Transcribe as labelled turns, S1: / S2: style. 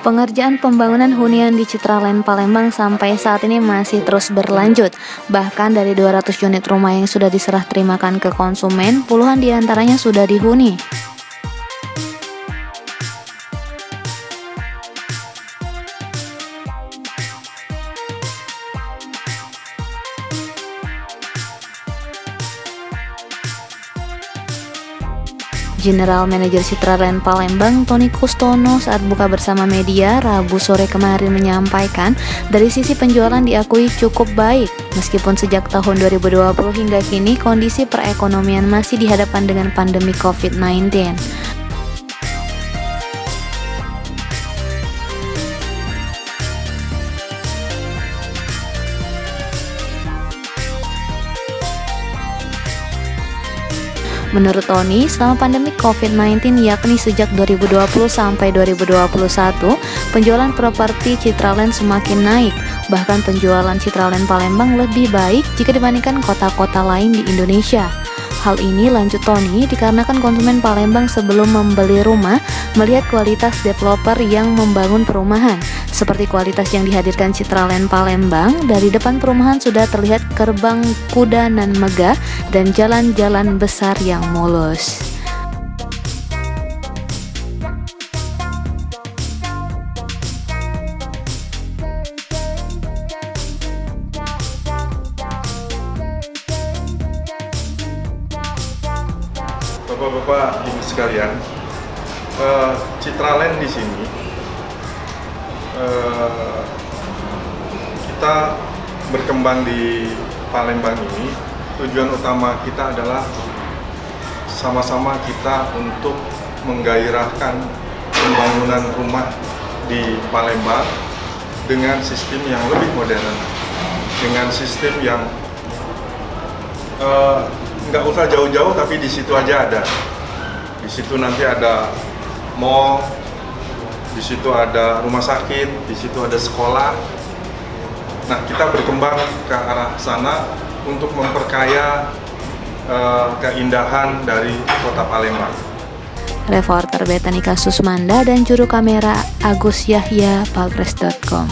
S1: Pengerjaan pembangunan hunian di Citraland Palembang sampai saat ini masih terus berlanjut. Bahkan dari 200 unit rumah yang sudah diserah terimakan ke konsumen, puluhan diantaranya sudah dihuni. General Manager Citraland Palembang Tony Kustono saat buka bersama media Rabu sore kemarin menyampaikan dari sisi penjualan diakui cukup baik meskipun sejak tahun 2020 hingga kini kondisi perekonomian masih dihadapkan dengan pandemi COVID-19. Menurut Tony, selama pandemi COVID-19 yakni sejak 2020 sampai 2021, penjualan properti Citraland semakin naik. Bahkan penjualan Citraland Palembang lebih baik jika dibandingkan kota-kota lain di Indonesia. Hal ini, lanjut Tony, dikarenakan konsumen Palembang sebelum membeli rumah melihat kualitas developer yang membangun perumahan. Seperti kualitas yang dihadirkan Citraland Palembang, dari depan perumahan sudah terlihat gerbang kuda nan megah dan jalan-jalan besar yang mulus.
S2: Bapak-bapak, ibu sekalian, Citraland di sini kita berkembang di Palembang ini. Tujuan utama kita adalah sama-sama kita untuk menggairahkan pembangunan rumah di Palembang dengan sistem yang lebih modern, dengan sistem yang nggak usah jauh-jauh, tapi di situ aja ada. Di situ nanti ada mall, di situ ada rumah sakit, di situ ada sekolah. Nah, kita berkembang ke arah sana untuk memperkaya keindahan dari kota Palembang.
S1: Reporter Betanika Susmanda dan juru kamera Agus Yahya, palpres.com.